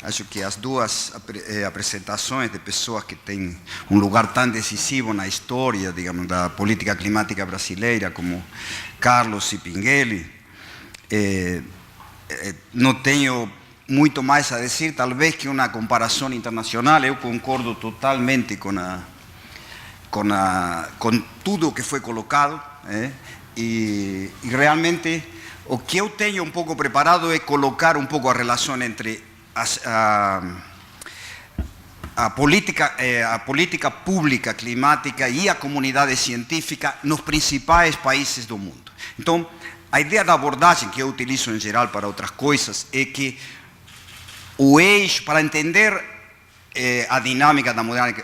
Acho que as duas apresentações de pessoas que têm um lugar tão decisivo na história, digamos, da política climática brasileira, como Carlos e Pinguelli, não tenho muito mais a dizer, talvez que uma comparação internacional. Eu concordo totalmente com tudo o que foi colocado, e realmente o que eu tenho um pouco preparado é colocar um pouco a relação entre a política pública climática e a comunidade científica nos principais países do mundo. Então, a ideia da abordagem que eu utilizo em geral para outras coisas é que o eixo, para entender a dinâmica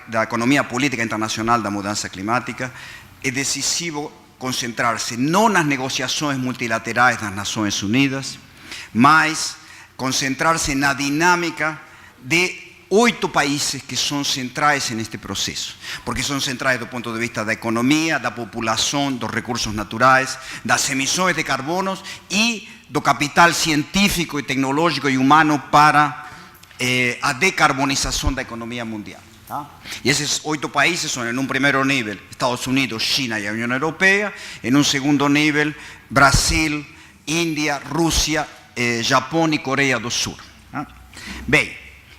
da economia política internacional da mudança climática, é decisivo concentrar-se não nas negociações multilaterais das Nações Unidas, mas concentrar-se na dinâmica de 8 países que são centrais neste processo, porque são centrais do ponto de vista da economia, da população, dos recursos naturais, das emissões de carbonos e do capital científico e tecnológico e humano para a decarbonização da economia mundial. E esses 8 países são, em um primeiro nível, Estados Unidos, China e a União Europeia, em um segundo nível, Brasil, Índia, Rússia, Japão e Coreia do Sul. Bem,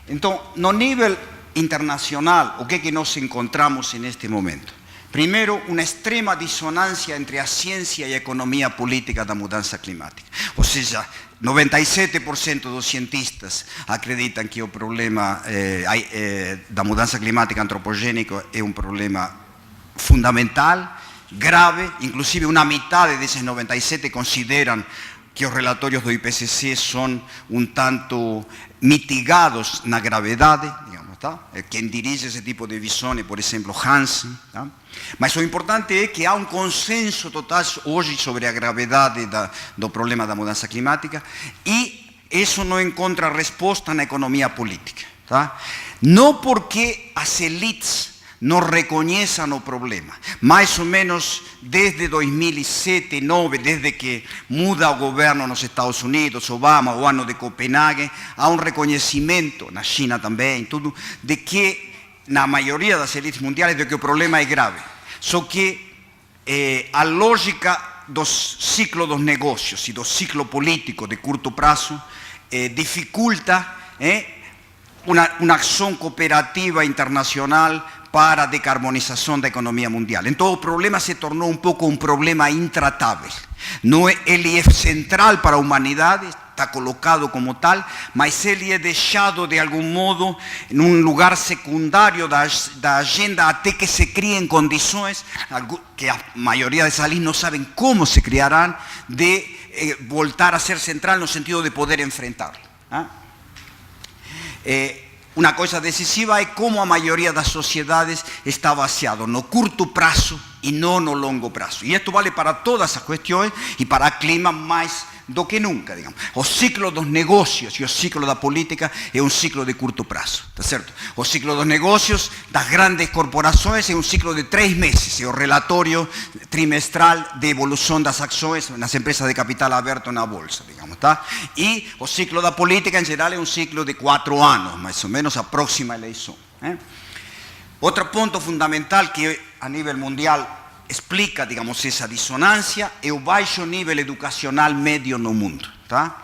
então, no nível internacional, o que é que nós encontramos neste momento? Primeiro, uma extrema dissonância entre a ciência e a economia política da mudança climática. Ou seja, 97% dos cientistas acreditam que o problema da mudança climática antropogênica é um problema fundamental, grave. Inclusive, uma metade desses 97% consideram que os relatórios do IPCC são um tanto mitigados na gravidade, digamos, tá? Quem dirige esse tipo de visão é, por exemplo, Hansen. Tá? Mas o importante é que há um consenso total hoje sobre a gravidade do problema da mudança climática, e isso não encontra resposta na economia política. Tá? Não porque as elites não reconheçam o problema. Mais ou menos desde 2007, 2009, desde que muda o governo nos Estados Unidos, Obama, o ano de Copenhague, há um reconhecimento, na China também, tudo, de que, na maioria das elites mundiais, de que o problema é grave. Só que a lógica do ciclo dos negócios e do ciclo político de curto prazo dificulta uma ação cooperativa internacional para a decarbonização da economia mundial. Então o problema se tornou um pouco um problema intratável. Não é, ele é central para a humanidade, está colocado como tal, mas ele é deixado de algum modo em um lugar secundário da agenda até que se criem condições, que a maioria dessas leis não sabem como se criarão, de voltar a ser central no sentido de poder enfrentá-lo. Uma coisa decisiva é como a maioria das sociedades está baseada no curto prazo e não no longo prazo. E isto vale para todas as questões e para o clima mais do que nunca, digamos. O ciclo dos negócios e o ciclo da política é um ciclo de curto prazo, tá certo? O ciclo dos negócios das grandes corporações é um ciclo de 3 meses, é o relatório trimestral de evolução das ações nas empresas de capital aberto na bolsa, digamos, tá? E o ciclo da política, em geral, é um ciclo de 4 anos, mais ou menos, a próxima eleição. Outro ponto fundamental que a nível mundial explica, digamos, essa dissonância é o baixo nível educacional médio no mundo. Tá?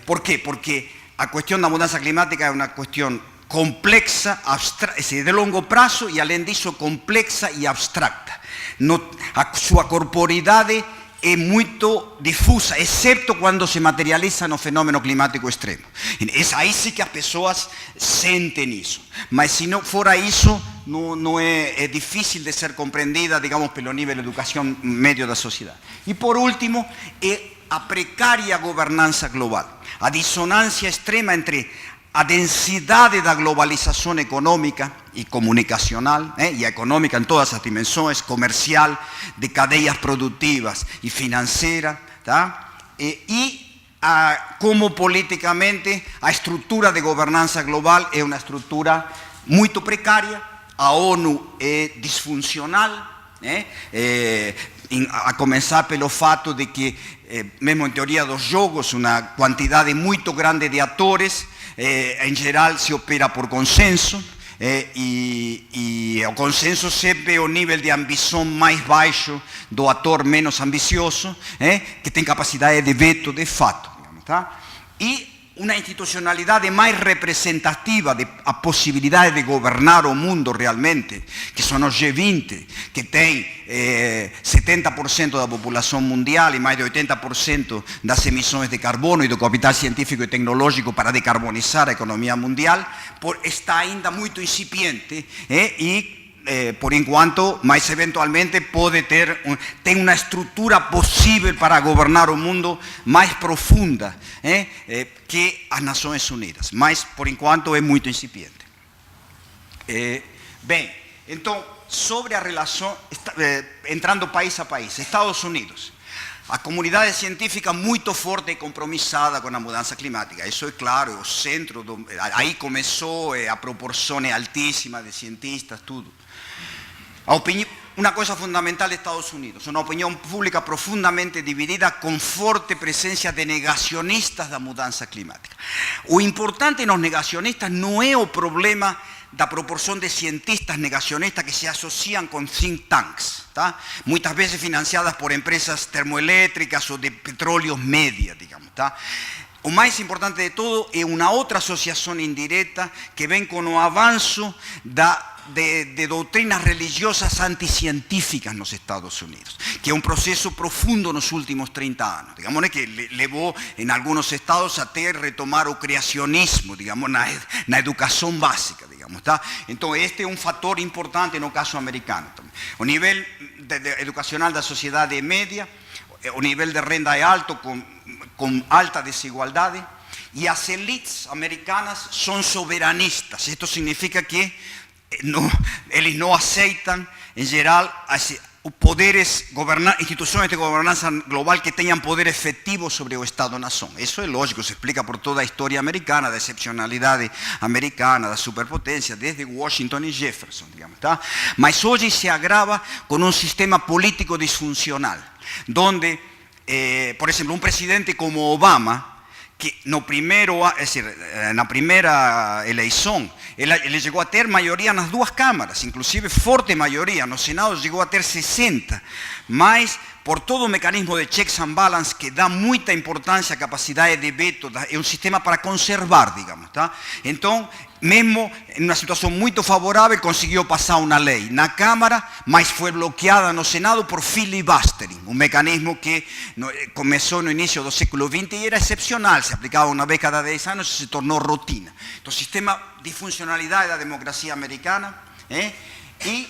Por quê? Porque a questão da mudança climática é uma questão complexa, de longo prazo e, além disso, complexa e abstracta. A sua corporidade é muito difusa, exceto quando se materializa no fenômeno climático extremo. Aí sim que as pessoas sentem isso. Mas se não fora isso, não é difícil de ser compreendida, digamos, pelo nível de educação médio da sociedade. E por último, é a precária governança global. A dissonância extrema entre a densidade da globalização econômica e comunicacional, e a econômica em todas as dimensões, comercial, de cadeias produtivas e financeira, tá? Como politicamente a estrutura de governança global é uma estrutura muito precária, a ONU é disfuncional, a começar pelo fato de que, mesmo em teoria dos jogos, uma quantidade muito grande de atores, em geral se opera por consenso, e o consenso sempre é o nível de ambição mais baixo do ator menos ambicioso, que tem capacidade de veto de fato. Digamos, tá? E uma institucionalidade mais representativa da possibilidade de governar o mundo realmente, que são os G20, que tem 70% da população mundial e mais de 80% das emissões de carbono e do capital científico e tecnológico para decarbonizar a economia mundial, está ainda muito incipiente por enquanto, mas eventualmente tem uma estrutura possível para governar o mundo mais profunda que as Nações Unidas, mas por enquanto é muito incipiente. Bem, então, sobre a relação, entrando país a país, Estados Unidos. A comunidade científica muito forte e compromissada com a mudança climática, isso é claro, é o centro, aí começou, a proporção é altíssima de cientistas, tudo. Uma coisa fundamental dos Estados Unidos, uma opinião pública profundamente dividida com forte presença de negacionistas da mudança climática. O importante nos negacionistas não é o problema da proporção de cientistas negacionistas que se associam com think tanks, tá? Muitas vezes financiadas por empresas termoelétricas ou de petróleos média, digamos. Tá? O mais importante de todo é uma outra associação indireta que vem com o avanço de doutrinas religiosas anticientíficas nos Estados Unidos, que é um processo profundo nos últimos 30 anos, digamos, que levou em alguns estados até retomar o criacionismo, digamos, na educação básica, digamos, tá? Então este é um fator importante no caso americano também. O nível educacional da sociedade é média, o nível de renda é alto, com alta desigualdade, e as elites americanas são soberanistas. Isto significa que eles não aceitam, em geral, instituições de governança global que tenham poder efetivo sobre o Estado-nação. Isso é lógico, se explica por toda a história americana, da excepcionalidade americana, da superpotência, desde Washington e Jefferson, digamos, tá? Mas hoje se agrava com um sistema político disfuncional, onde, por exemplo, um presidente como Obama, que na primeira eleição, ele chegou a ter maioria nas duas câmaras, inclusive forte maioria, no Senado chegou a ter 60, mas por todo o mecanismo de checks and balance que dá muita importância à capacidade de veto, é um sistema para conservar, digamos, tá? Então, mesmo em uma situação muito favorável, conseguiu passar uma lei na Câmara, mas foi bloqueada no Senado por filibustering, um mecanismo que começou no início do século XX e era excepcional, se aplicava uma vez cada 10 anos e se tornou rotina. Então, sistema de funcionalidade da democracia americana e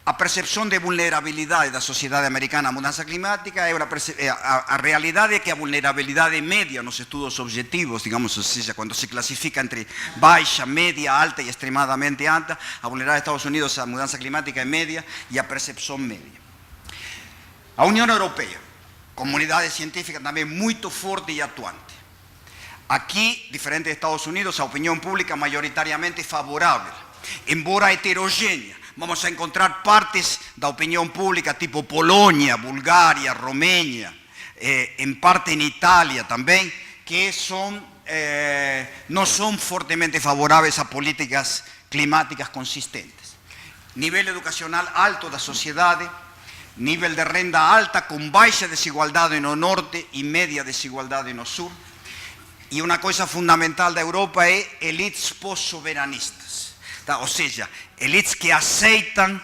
a percepção de vulnerabilidade da sociedade americana à mudança climática, a realidade é que a vulnerabilidade média nos estudos objetivos, digamos, ou seja, quando se classifica entre baixa, média, alta e extremadamente alta, a vulnerabilidade dos Estados Unidos à mudança climática é média e a percepção média. A União Europeia, comunidade científica também muito forte e atuante. Aqui, diferente dos Estados Unidos, a opinião pública maioritariamente favorável, embora heterogênea. Vamos a encontrar partes da opinião pública tipo Polônia, Bulgária, Romênia, em parte em Itália também, que não são fortemente favoráveis a políticas climáticas consistentes. Nível educacional alto da sociedade, nível de renda alta com baixa desigualdade no norte e média desigualdade no sul. E uma coisa fundamental da Europa é elites pós-soberanistas. Tá? Ou seja, elites que aceitam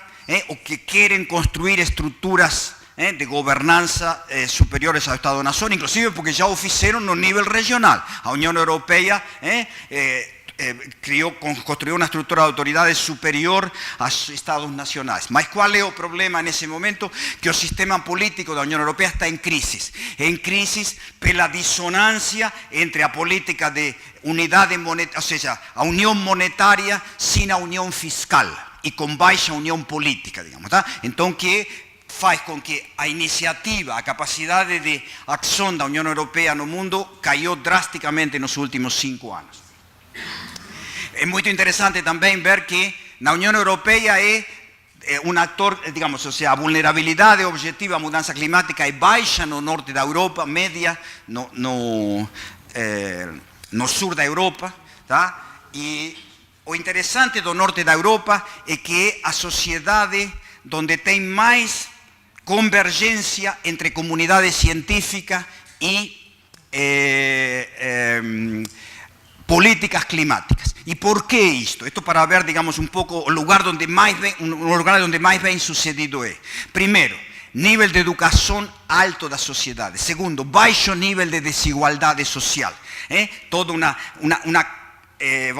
ou que querem construir estruturas de governança superiores ao Estado-nação, inclusive porque já o fizeram no nível regional. A União Europeia construiu uma estrutura de autoridade superior aos Estados nacionais. Mas qual é o problema nesse momento? Que o sistema político da União Europeia está em crise pela dissonância entre a política de unidade monetária, ou seja, a união monetária sem a união fiscal e com baixa união política, digamos, tá? Então, que faz com que a iniciativa, a capacidade de ação da União Europeia no mundo caiu drasticamente nos últimos 5 anos. É muito interessante também ver que na União Europeia un actor, digamos, o sea, a vulnerabilidade objetiva à mudança climática é baixa no norte da Europa, média no sul da Europa, tá? E o interessante do norte da Europa é que é a sociedade onde tem mais convergência entre comunidade científica e políticas climáticas. ¿Y por qué esto? Esto para ver, digamos, un poco el lugar donde más bien sucedido es. Primero, nivel de educación alto da sociedade. Segundo, baixo nivel de desigualdade social. Toda una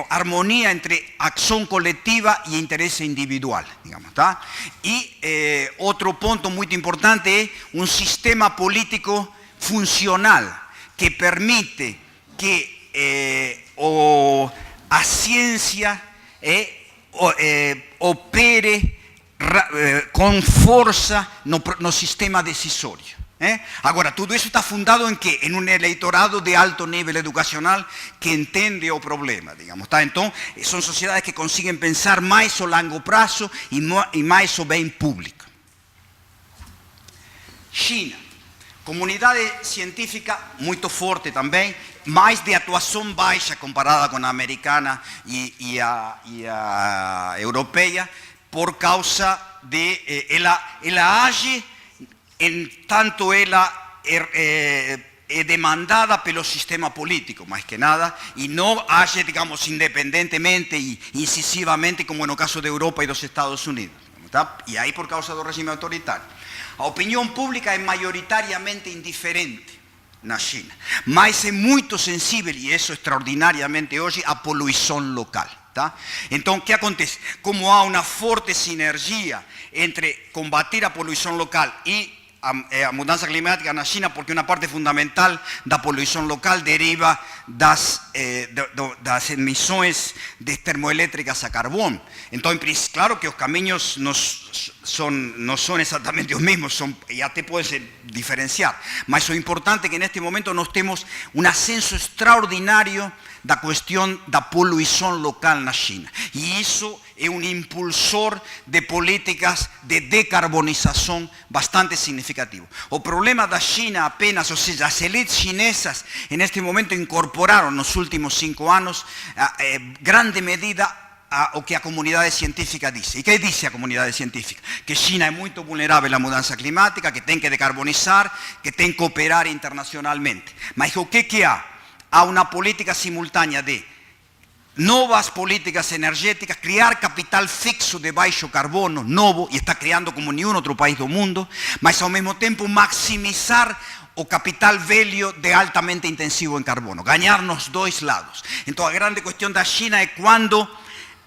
armonía entre acción colectiva y interés individual, digamos, ¿tá? Y otro punto muy importante es un sistema político funcional que permite que a ciencia opere con força no sistema decisório. Agora, tudo isso está fundado em quê? Em um eleitorado de alto nível educacional que entende o problema, digamos, tá? Então, são sociedades que conseguem pensar mais a longo prazo e mais o bem público. China. Comunidade científica muito forte também, mais de atuação baixa comparada com a americana e a europeia, por causa de ela age em tanto ela é demandada pelo sistema político, mais que nada, e não age, digamos, independentemente e incisivamente como no caso da Europa e dos Estados Unidos, tá? E aí por causa do regime autoritário. A opinião pública é maioritariamente indiferente na China, mas é muito sensível, e isso extraordinariamente hoje, à poluição local. Tá? Então, o que acontece? Como há uma forte sinergia entre combater a poluição local e a mudança climática na China, porque uma parte fundamental da poluição local deriva das emissões de termoelétricas a carvão. Então, claro que os caminhos não são exatamente os mesmos, e até podem se diferenciar, mas o importante é que neste momento nós temos um ascenso extraordinário da questão da poluição local na China. E isso é um impulsor de políticas de decarbonização bastante significativo. O problema da China apenas, ou seja, as elites chinesas neste momento incorporaram nos últimos 5 anos, grande medida, o que a comunidade científica diz. E que diz a comunidade científica? Que China é muito vulnerável à mudança climática, que tem que decarbonizar, que tem que operar internacionalmente. Mas o que há? Há uma política simultânea de novas políticas energéticas, criar capital fixo de baixo carbono, novo, e está criando como nenhum outro país do mundo, mas ao mesmo tempo maximizar o capital velho de altamente intensivo em carbono, ganhar nos dois lados. Então a grande questão da China é quando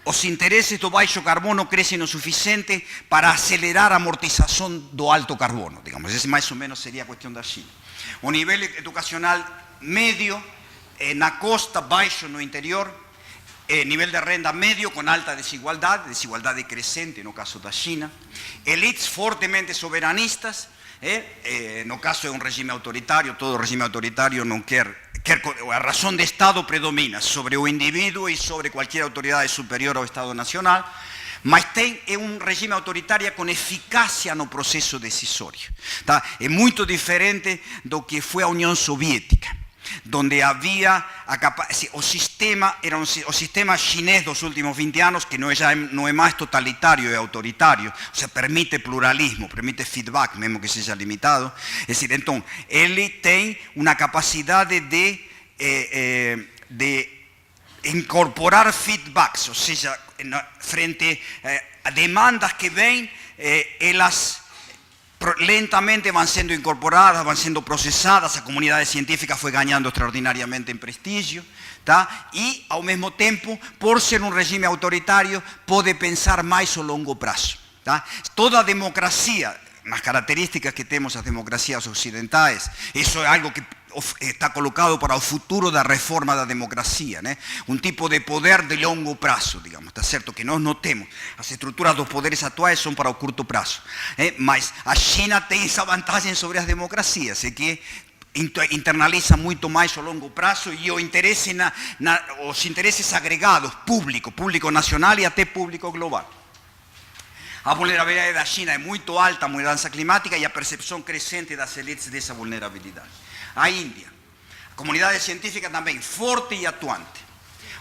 os interesses do baixo carbono crescem o suficiente para acelerar a amortização do alto carbono, digamos. Esse mais ou menos seria a questão da China. O nível educacional médio, na costa, baixo no interior, nível de renda médio com alta desigualdade crescente no caso da China, elites fortemente soberanistas, no caso é um regime autoritário, todo regime autoritário não quer, a razão de Estado predomina sobre o indivíduo e sobre qualquer autoridade superior ao Estado nacional, mas é um regime autoritário com eficácia no processo decisório. Tá? É muito diferente do que foi a União Soviética, donde había o sistema chinés dos últimos 20 años, que no es más totalitario y autoritario, o sea, permite pluralismo, permite feedback, mesmo que sea limitado. Es decir, entonces, él tiene una capacidad de incorporar feedbacks, o sea, frente a demandas que ven, ellas lentamente van siendo incorporadas, van siendo procesadas, a comunidade científica foi ganhando extraordinariamente em prestígio, tá? E, ao mesmo tempo, por ser um regime autoritário, pode pensar mais a longo prazo. Tá? Toda a democracia, nas características que temos as democracias ocidentais, isso é algo que está colocado para o futuro da reforma da democracia, né? Um tipo de poder de longo prazo, digamos, está certo que nós não temos. As estruturas dos poderes atuais são para o curto prazo, mas a China tem essa vantagem sobre as democracias, é que internaliza muito mais o longo prazo e o interesse os interesses agregados, público nacional e até público global. A vulnerabilidade da China é muito alta, a mudança climática e a percepção crescente das elites dessa vulnerabilidade. A Índia, a comunidade científica também forte e atuante.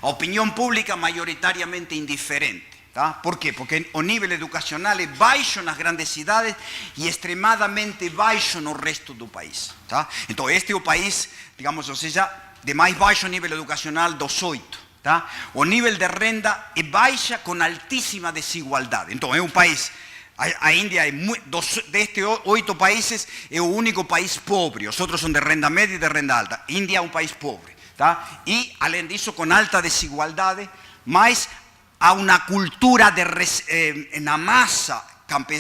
A opinião pública maioritariamente indiferente. Tá? Por quê? Porque o nível educacional é baixo nas grandes cidades e extremadamente baixo no resto do país. Tá? Então este é o país, digamos, ou seja, de mais baixo nível educacional dos 8. Tá? O nível de renda é baixa com altíssima desigualdade. Então é um país, a Índia é destes 8 países é o único país pobre, os outros são de renda média e de renda alta. A Índia é um país pobre. Tá? E além disso com alta desigualdade, mas há uma cultura na massa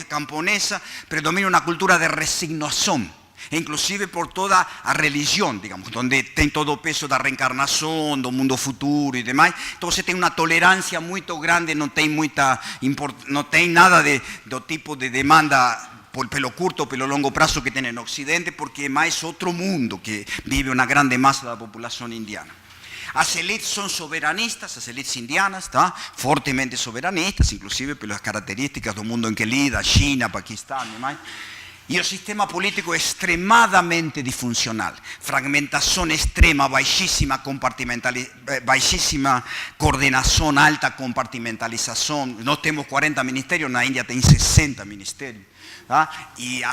camponesa, predomina uma cultura de resignação. Inclusive por toda a religião, digamos, onde tem todo o peso da reencarnação, do mundo futuro e demais. Então você tem uma tolerância muito grande, não tem nada do tipo de demanda pelo curto ou pelo longo prazo que tem no Ocidente, porque é mais outro mundo que vive uma grande massa da população indiana. As elites são soberanistas, as elites indianas, tá? Fortemente soberanistas, inclusive pelas características do mundo em que lida, China, Paquistão e demais. E o sistema político é extremadamente disfuncional. Fragmentação extrema, baixíssima coordenação, alta compartimentalização. Nós temos 40 ministérios, na Índia tem 60 ministérios. Tá? E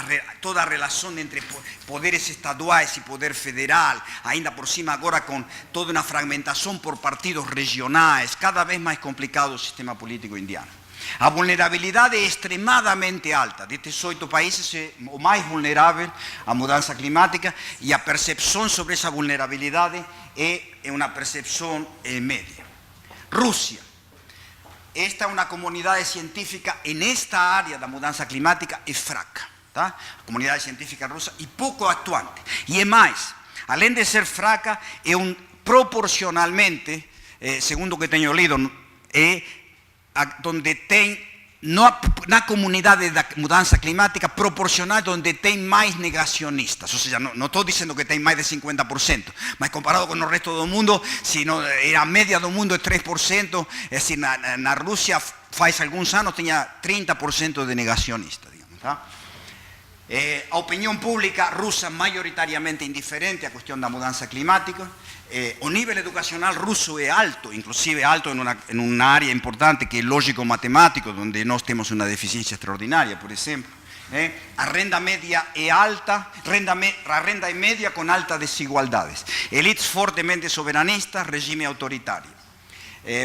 toda a relação entre poderes estaduais e poder federal, ainda por cima agora com toda uma fragmentação por partidos regionais, cada vez mais complicado o sistema político indiano. A vulnerabilidade é extremadamente alta. Destes 8 países é o mais vulnerável à mudança climática e a percepção sobre essa vulnerabilidade é uma percepção média. Rússia. Esta é uma comunidade científica nesta área da mudança climática é fraca. Tá? A comunidade científica russa é pouco atuante. E é mais, além de ser fraca, é proporcionalmente, segundo o que tenho lido, onde tem, na comunidade da mudança climática, proporcional onde tem mais negacionistas. Ou seja, não estou dizendo que tem mais de 50%, mas comparado com o resto do mundo, se não, a média do mundo é 3%, é assim, na Rússia, faz alguns anos, tinha 30% de negacionistas. Digamos, tá? A opinião pública russa maioritariamente indiferente à questão da mudança climática. O nível educacional russo é alto, inclusive alto em uma área importante que é lógico-matemático, onde nós temos uma deficiência extraordinária, por exemplo. A renda média é alta, a renda é média com altas desigualdades. Elites fortemente soberanistas, regime autoritário.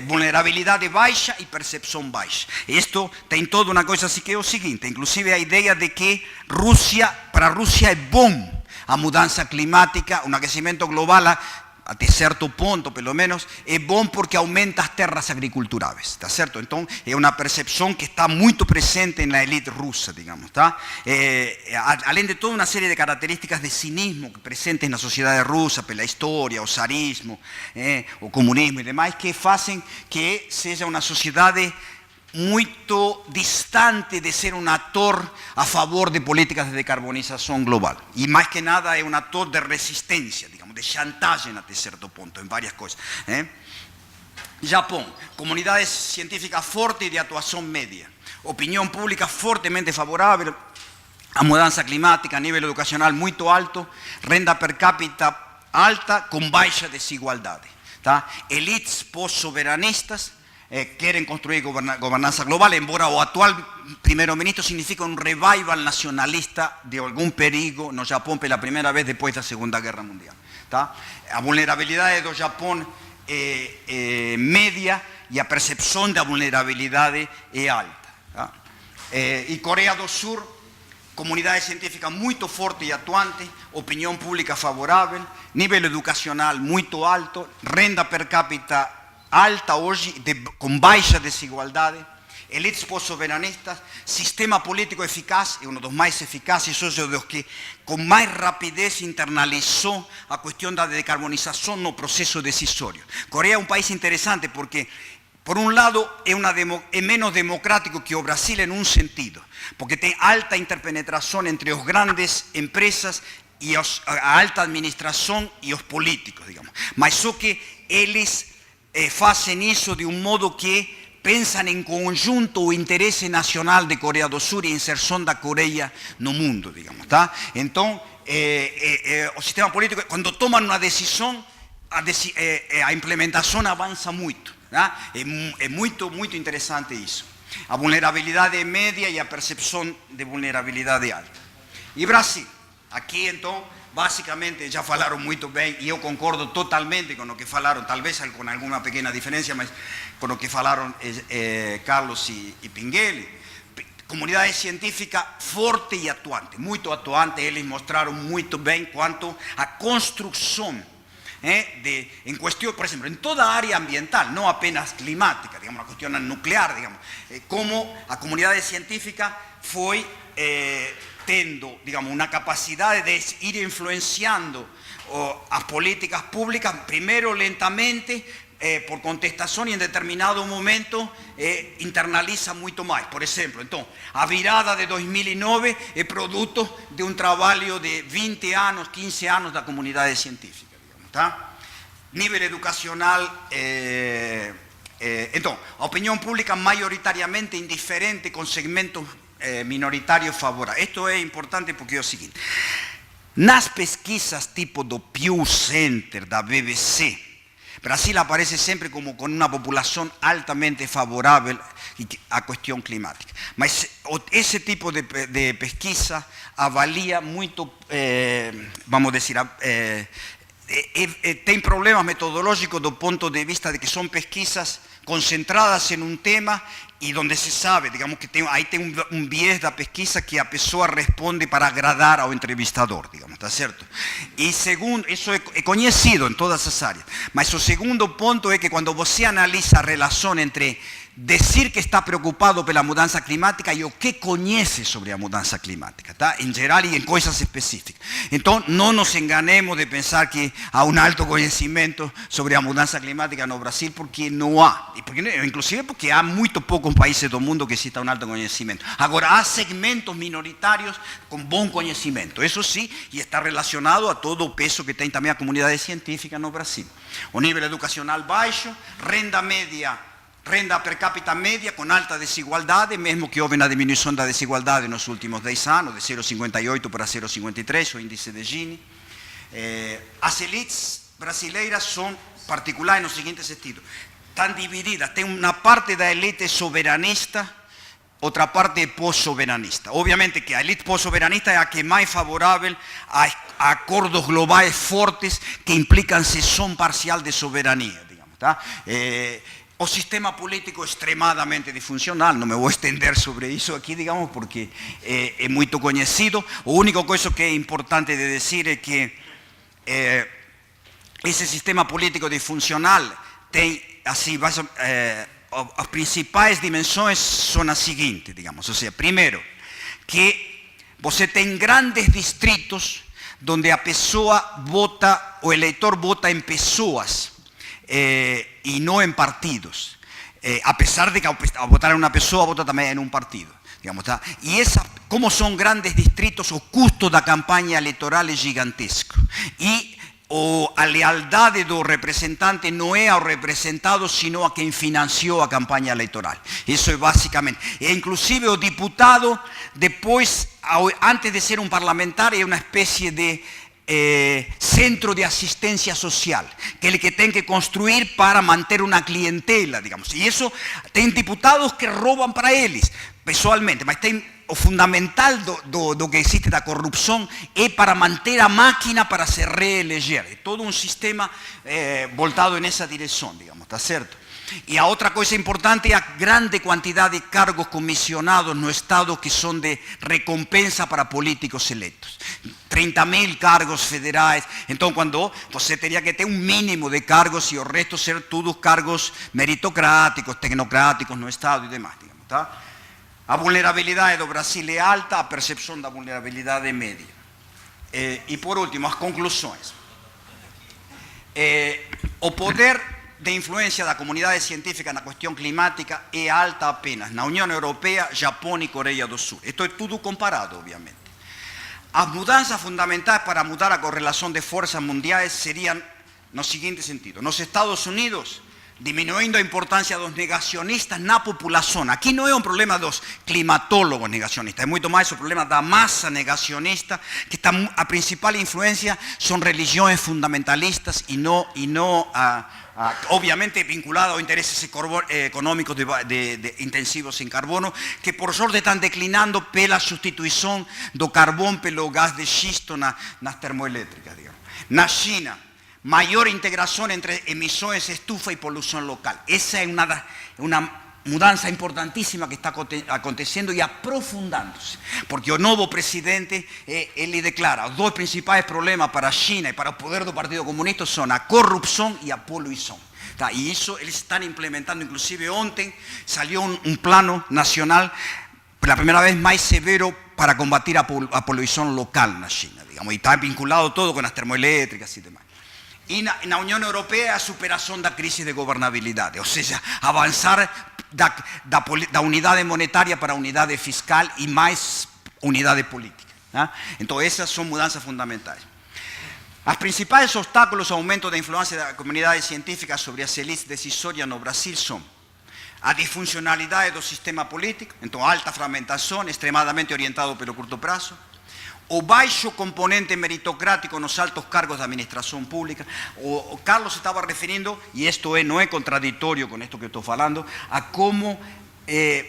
Vulnerabilidade baixa e percepção baixa. Isto tem toda uma coisa assim que é o seguinte, inclusive a ideia de que para a Rússia é bom a mudança climática, o aquecimento global, até certo ponto, pelo menos, é bom porque aumenta as terras agriculturáveis, tá certo? Então, é uma percepção que está muito presente na elite russa, digamos, tá? Além de toda uma série de características de cinismo presentes na sociedade russa, pela história, o zarismo, o comunismo e demais, que fazem que seja uma sociedade muito distante de ser um ator a favor de políticas de decarbonização global. E mais que nada é um ator de resistência, digamos, de chantagem até certo ponto, em várias coisas. Japão, comunidade científica forte e de atuação média. Opinião pública fortemente favorável à mudança climática, nível educacional muito alto, renda per capita alta com baixa desigualdade. Tá? Elites pós-soberanistas, querem construir governança global, embora o atual primeiro-ministro significa um revival nacionalista de algum perigo no Japão pela primeira vez depois da Segunda Guerra Mundial. Tá? A vulnerabilidade do Japão é média e a percepção da vulnerabilidade é alta. Tá? E Coreia do Sul, comunidade científica muito forte e atuante, opinião pública favorável, nível educacional muito alto, renda per capita alta hoje, com baixa desigualdade, elites pós-soberanistas, sistema político eficaz, é um dos mais eficazes, é um dos que com mais rapidez internalizou a questão da decarbonização no processo decisório. Coreia é um país interessante porque, por um lado, é menos democrático que o Brasil em um sentido, porque tem alta interpenetração entre as grandes empresas e a alta administração e os políticos, digamos. Mas só que eles fazem isso de um modo que pensam em conjunto o interesse nacional de Coreia do Sul e a inserção da Coreia no mundo, digamos, tá? Então, o sistema político, quando tomam uma decisão, a implementação avança muito, tá? É muito interessante isso. A vulnerabilidade média e a percepção de vulnerabilidade alta. E Brasil, aqui então, basicamente já falaram muito bem, e eu concordo totalmente com o que falaram, talvez com alguma pequena diferença, mas com o que falaram Carlos e Pinguelli. Comunidade científica forte e atuante, muito atuante, eles mostraram muito bem quanto à construção en cuestión, por ejemplo, en toda área ambiental, no apenas climática, digamos, la cuestión nuclear, digamos, como a comunidade científica foi tendo, digamos, una capacidad de ir influenciando as políticas públicas, primero lentamente, por contestação e em determinado momento internaliza muito mais. Por exemplo, então, a virada de 2009 é produto de um trabalho de 20 anos, 15 anos da comunidade científica. Tá? Nível educacional, então, a opinião pública maioritariamente indiferente com segmentos minoritários favoráveis. Isto é importante porque é o seguinte, nas pesquisas tipo do Pew Center, da BBC, Brasil aparece sempre como com uma população altamente favorável à questão climática. Mas esse tipo de pesquisa avalia muito, vamos dizer, tem problemas metodológicos do ponto de vista de que são pesquisas concentradas em um tema e onde se sabe, digamos que aí tem um viés da pesquisa que a pessoa responde para agradar ao entrevistador, digamos, tá certo? E segundo, isso é conhecido em todas as áreas, mas o segundo ponto é que quando você analisa a relação entre dizer que está preocupado pela mudança climática e o que conhece sobre a mudança climática, tá? Em geral e em coisas específicas. Então, não nos enganemos de pensar que há um alto conhecimento sobre a mudança climática no Brasil, porque não há. Inclusive porque há muito poucos países do mundo que exista um alto conhecimento. Agora, há segmentos minoritários com bom conhecimento. Isso sim, e está relacionado a todo o peso que tem também a comunidade científica no Brasil. O nível educacional baixo, renda média, renda per capita média com alta desigualdade, mesmo que houve uma diminuição da desigualdade nos últimos 10 anos, de 0,58 para 0,53, o índice de Gini. As elites brasileiras são particulares no seguinte sentido, estão divididas, tem uma parte da elite soberanista, outra parte pós-soberanista. Obviamente que a elite pós-soberanista é a que é mais favorável a acordos globais fortes que implicam cessão parcial de soberania, digamos, tá? O sistema político extremadamente disfuncional, não me vou estender sobre isso aqui, digamos, porque é muito conhecido. A única coisa que é importante de dizer é que esse sistema político disfuncional tem, assim, as principais dimensões são as seguintes, digamos. Ou seja, primeiro, que você tem grandes distritos onde a pessoa vota, o eleitor vota em pessoas, y no en partidos, a pesar de que a votar en una persona vota también en un partido, digamos, ¿tá? Y como son grandes distritos, o custo da campaña electoral es gigantesco y a lealdade do representante não é ao representado, sino a quem financiou a campanha eleitoral. Isso é basicamente. E inclusive o diputado, depois, antes de ser um parlamentar, é uma espécie de centro de assistência social, que é o que tem que construir para manter uma clientela, digamos. E isso tem diputados que roubam para eles, pessoalmente, mas tem o fundamental do que existe da corrupção é para manter a máquina para se reeleger. É todo um sistema voltado nessa direção, digamos, está certo? E a outra coisa importante é a grande quantidade de cargos comissionados no Estado que são de recompensa para políticos eleitos. 30.000 cargos federais. Então, quando você teria que ter um mínimo de cargos e o resto ser todos cargos meritocráticos, tecnocráticos no Estado e demais, digamos, tá? A vulnerabilidade do Brasil é alta, a percepção da vulnerabilidade é média. E por último, as conclusões. O poder de influência da comunidade científica na questão climática é alta apenas na União Europeia, Japão e Coreia do Sul. Isto é tudo comparado, obviamente. As mudanças fundamentais para mudar a correlação de forças mundiais seriam no seguinte sentido. Nos Estados Unidos, diminuindo a importância dos negacionistas na população. Aqui não é um problema dos climatólogos negacionistas, é muito mais o problema da massa negacionista, que está, a principal influência são religiões fundamentalistas e não obviamente vinculada a interesses econômicos intensivos em carbono, que por sorte estão declinando pela substituição do carvão pelo gás de xisto nas termoelétricas. Digamos. Na China, maior integração entre emissões de estufa e poluição local. Essa é uma mudança importantíssima que está acontecendo e aprofundando-se, porque o novo presidente, ele declara, os dois principais problemas para a China e para o poder do Partido Comunista são a corrupção e a poluição. Tá? E isso eles estão implementando, inclusive ontem saiu um plano nacional, pela primeira vez mais severo, para combater a poluição local na China, digamos, e está vinculado todo com as termoelétricas e demais. E na União Europeia a superação da crise de governabilidade, ou seja, avançar da unidade monetária para a unidade fiscal e mais unidade política. Tá? Então essas são mudanças fundamentais. Os principais obstáculos ao aumento da influência da comunidade científica sobre as elites decisórias no Brasil são a disfuncionalidade do sistema político, então alta fragmentação, extremadamente orientado pelo curto prazo, o baixo componente meritocrático nos altos cargos da administração pública. O Carlos estava referindo, e isto não é contraditório com isto que estou falando, a como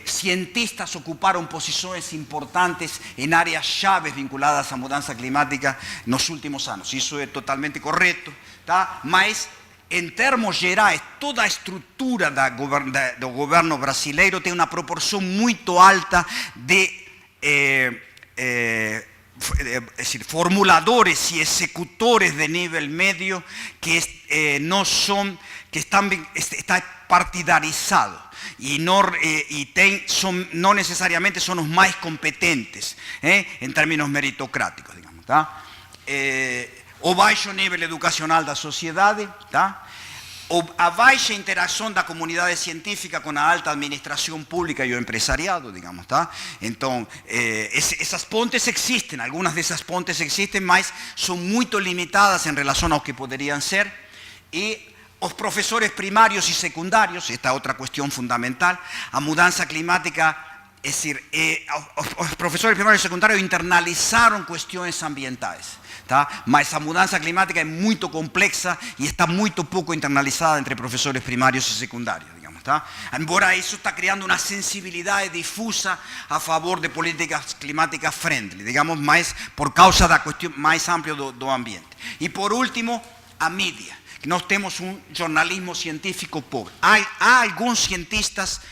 cientistas ocuparam posições importantes em áreas chaves vinculadas à mudança climática nos últimos anos. Isso é totalmente correto, tá? Mas, em termos gerais, toda a estrutura do governo brasileiro tem uma proporção muito alta de es decir, formuladores y ecutores de nivel medio que está partidarizado y no necesariamente son los más competentes en términos meritocráticos, digamos, tá? O baixo nível educacional da sociedade, tá? A baixa interação da comunidade científica com a alta administração pública e o empresariado, digamos, tá? Então, essas pontes existem, algumas dessas pontes existem, mas são muito limitadas em relação ao que poderiam ser. E os professores primários e secundários, esta é outra questão fundamental, a mudança climática, é decir, os professores primários e secundários internalizaram questões ambientais. Tá? Mas a mudança climática é muito complexa e está muito pouco internalizada entre professores primários e secundários, digamos, tá? Embora isso está criando uma sensibilidade difusa a favor de políticas climáticas friendly, digamos, mais por causa da questão mais ampla do ambiente. E por último, a mídia. Nós temos um jornalismo científico pobre. Há alguns cientistas,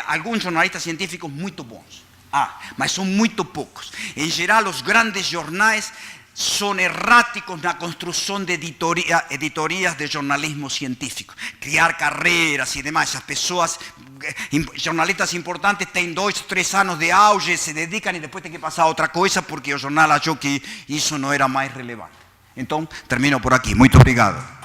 alguns jornalistas científicos muito bons, mas são muito poucos. Em geral, os grandes jornais son erráticos na construção de editorias de jornalismo científico, criar carreiras e demais. As pessoas, jornalistas importantes, têm 2 ou 3 anos de auge, se dedicam e depois tem que passar a outra coisa porque o jornal achou que isso não era mais relevante. Então, termino por aqui. Muito obrigado.